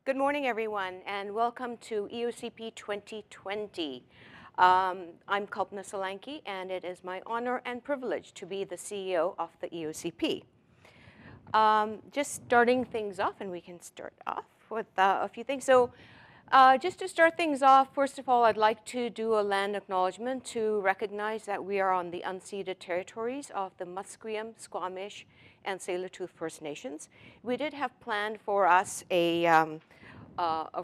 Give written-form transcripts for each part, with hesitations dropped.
Good morning, everyone, and welcome to EOCP 2020. I'm Kalpana Solanki, and it is my honor and privilege to be the CEO of the EOCP. Just starting things off, and we can start off with a few things. So just to start things off, first of all, I'd like to do a land acknowledgement to recognize that we are on the unceded territories of the Musqueam, Squamish, and Tsleil-Waututh First Nations. We did have planned for us a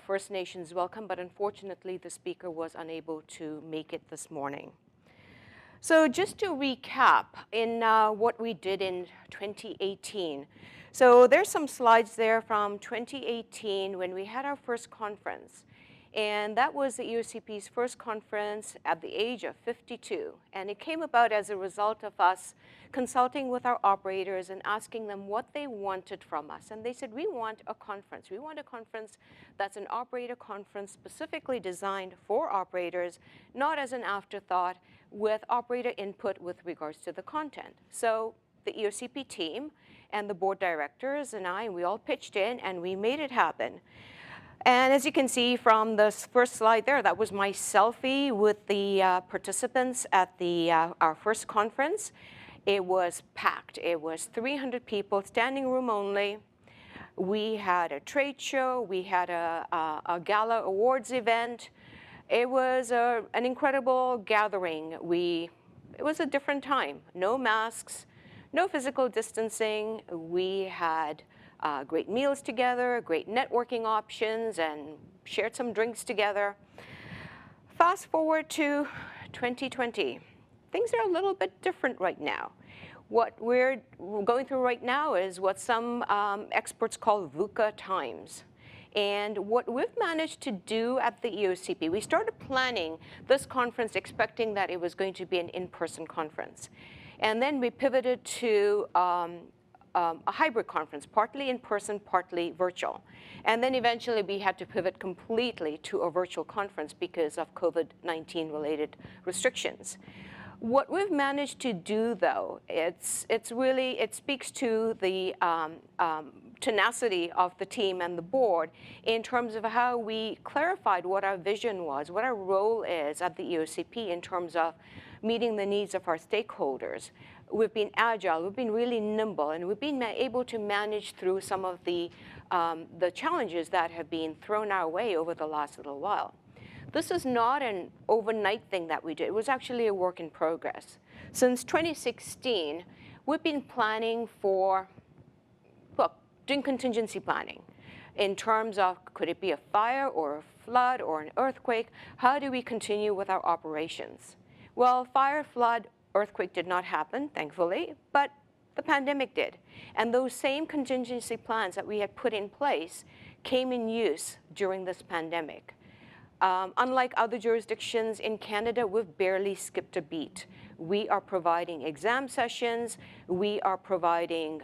First Nations welcome, but unfortunately the speaker was unable to make it this morning. So just to recap in what we did in 2018. So there's some slides there from 2018 when we had our first conference. And that was the EOCP's first conference at the age of 52. And it came about as a result of us consulting with our operators and asking them what they wanted from us. And they said, we want a conference. We want a conference that's an operator conference specifically designed for operators, not as an afterthought, with operator input with regards to the content. So the EOCP team and the board directors and we all pitched in and we made it happen. And as you can see from this first slide there, that was my selfie with the participants at our first conference. It was packed. It was 300 people, standing room only. We had a trade show. We had a gala awards event. It was an incredible gathering. It was a different time. No masks, no physical distancing. We had great meals together, great networking options, and shared some drinks together. Fast forward to 2020. Things are a little bit different right now. What we're going through right now is what some experts call VUCA times. And what we've managed to do at the EOCP, we started planning this conference expecting that it was going to be an in-person conference. And then we pivoted to a hybrid conference, partly in person, partly virtual. And then eventually we had to pivot completely to a virtual conference because of COVID-19 related restrictions. What we've managed to do, though, it speaks to the tenacity of the team and the board in terms of how we clarified what our vision was, what our role is at the EOCP in terms of meeting the needs of our stakeholders. We've been agile, we've been really nimble, and we've been able to manage through some of the challenges that have been thrown our way over the last little while. This is not an overnight thing that we did. It was actually a work in progress. Since 2016, we've been planning for, well, doing contingency planning in terms of could it be a fire or a flood or an earthquake? How do we continue with our operations? Well, fire, flood, earthquake did not happen, thankfully, but the pandemic did. And those same contingency plans that we had put in place came in use during this pandemic. Unlike other jurisdictions in Canada, we've barely skipped a beat. We are providing exam sessions, we are providing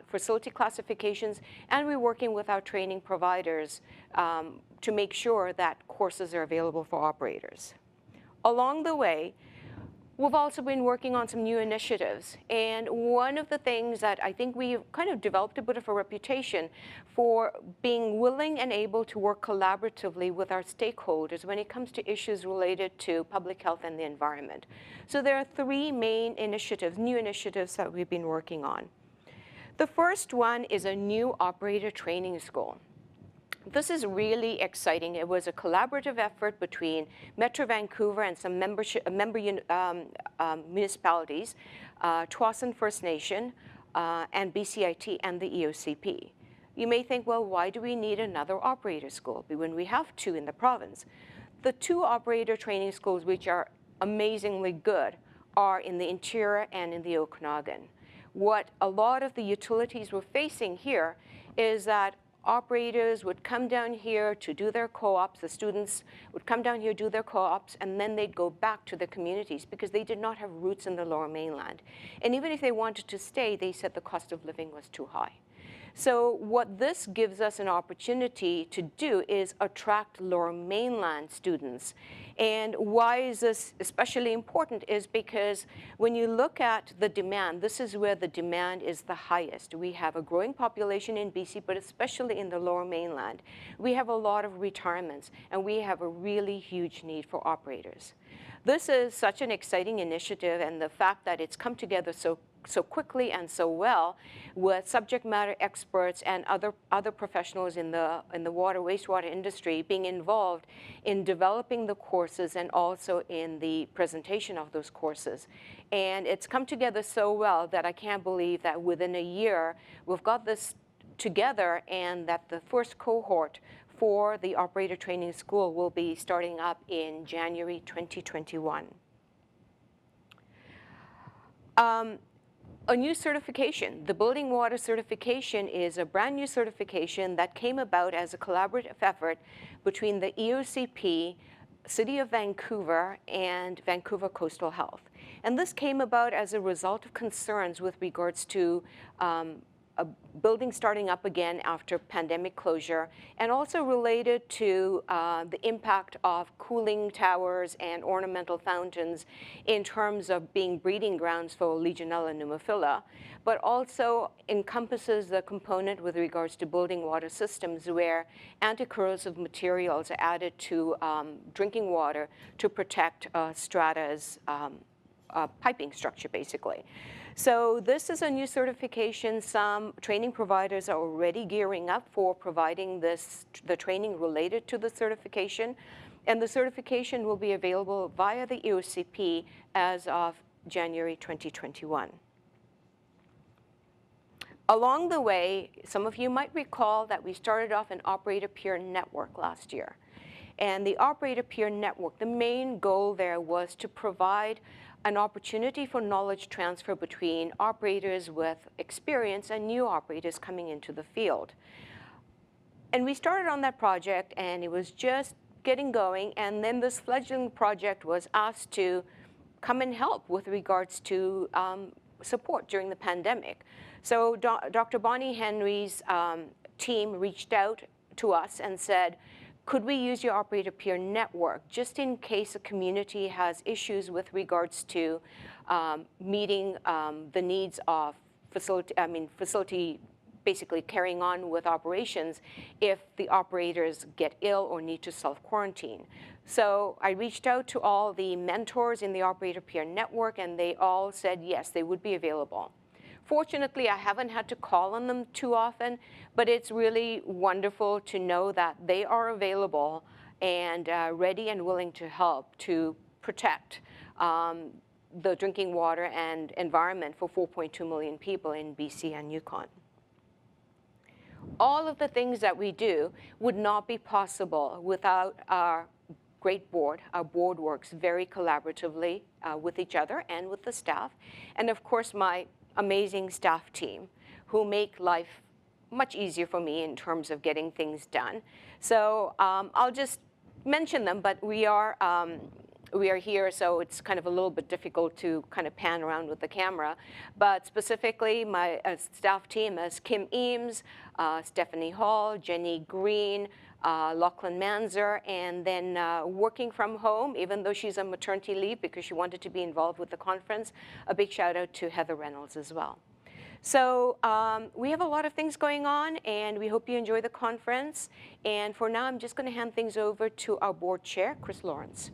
facility classifications, and we're working with our training providers to make sure that courses are available for operators. Along the way, we've also been working on some new initiatives. And one of the things that I think we've kind of developed a bit of a reputation for being willing and able to work collaboratively with our stakeholders when it comes to issues related to public health and the environment. So there are three main initiatives, new initiatives that we've been working on. The first one is a new operator training school. This is really exciting. It was a collaborative effort between Metro Vancouver and some member municipalities, Tsawwassen First Nation, and BCIT and the EOCP. You may think, well, why do we need another operator school when we have two in the province? The two operator training schools, which are amazingly good, are in the interior and in the Okanagan. What a lot of the utilities were facing here is that operators would come down here to do their co-ops, the students would come down here, do their co-ops, and then they'd go back to their communities because they did not have roots in the Lower Mainland. And even if they wanted to stay, they said the cost of living was too high. So what this gives us an opportunity to do is attract Lower Mainland students. And why is this especially important is because when you look at the demand, this is where the demand is the highest. We have a growing population in BC, but especially in the Lower Mainland. We have a lot of retirements, and we have a really huge need for operators. This is such an exciting initiative, and the fact that it's come together so quickly and so well with subject matter experts and other professionals in the water, wastewater industry being involved in developing the courses and also in the presentation of those courses. And it's come together so well that I can't believe that within a year we've got this together, and that the first cohort for the operator training school will be starting up in January 2021. A new certification. The Building Water Certification is a brand new certification that came about as a collaborative effort between the EOCP, City of Vancouver, and Vancouver Coastal Health. And this came about as a result of concerns with regards to a building starting up again after pandemic closure, and also related to the impact of cooling towers and ornamental fountains in terms of being breeding grounds for Legionella pneumophila, but also encompasses the component with regards to building water systems where anti-corrosive materials are added to drinking water to protect strata's piping structure, basically. So this is a new certification. Some training providers are already gearing up for providing the training related to the certification. And the certification will be available via the EOCP as of January 2021. Along the way, some of you might recall that we started off an operator peer network last year. And the operator peer network, the main goal there was to provide an opportunity for knowledge transfer between operators with experience and new operators coming into the field. And we started on that project, and it was just getting going, and then this fledgling project was asked to come and help with regards to support during the pandemic. So Dr. Bonnie Henry's team reached out to us and said, could we use your operator peer network just in case a community has issues with regards to meeting the needs of facility basically carrying on with operations if the operators get ill or need to self-quarantine. So I reached out to all the mentors in the operator peer network, and they all said yes, they would be available. Fortunately, I haven't had to call on them too often, but it's really wonderful to know that they are available and ready and willing to help to protect the drinking water and environment for 4.2 million people in BC and Yukon. All of the things that we do would not be possible without our great board. Our board works very collaboratively with each other and with the staff, and of course my amazing staff team who make life much easier for me in terms of getting things done. So I'll just mention them, but we are here, so it's kind of a little bit difficult to kind of pan around with the camera. But specifically, my staff team is Kim Eames, Stephanie Hall, Jenny Green, Lachlan Manzer, and then working from home, even though she's on maternity leave because she wanted to be involved with the conference, a big shout out to Heather Reynolds as well. So we have a lot of things going on, and we hope you enjoy the conference. And for now, I'm just going to hand things over to our board chair, Chris Lawrence.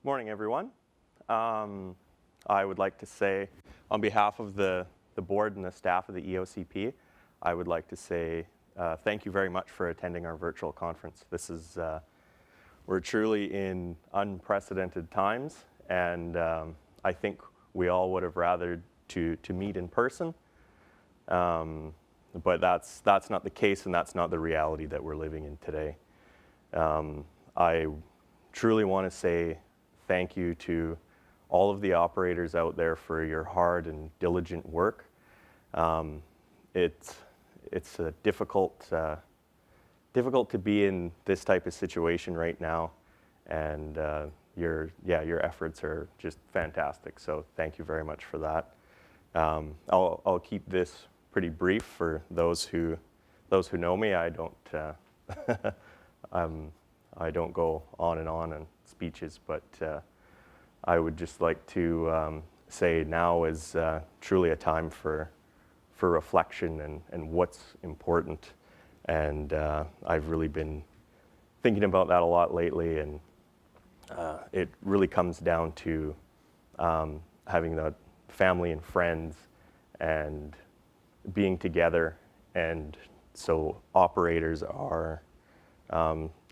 Morning, everyone. I would like to say, on behalf of the board and the staff of the EOCP, I would like to say thank you very much for attending our virtual conference. This is, we're truly in unprecedented times, and I think we all would have rathered to meet in person, but that's not the case, and that's not the reality that we're living in today. I truly want to say thank you to all of the operators out there for your hard and diligent work. It's a difficult difficult to be in this type of situation right now, and your efforts are just fantastic. So thank you very much for that. I'll keep this pretty brief for those who know me. I don't I don't go on and on in speeches, but I would just like to say now is truly a time for reflection and what's important. And I've really been thinking about that a lot lately, and it really comes down to having the family and friends and being together. And so operators are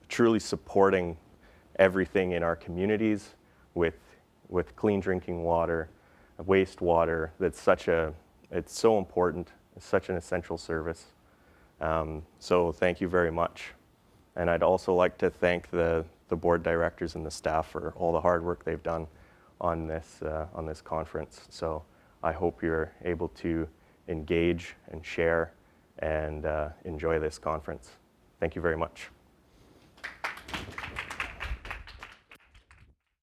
truly supporting everything in our communities with clean drinking water, wastewater. It's so important. It's such an essential service. So thank you very much. And I'd also like to thank the board directors and the staff for all the hard work they've done on this conference. So I hope you're able to engage and share and enjoy this conference. Thank you very much.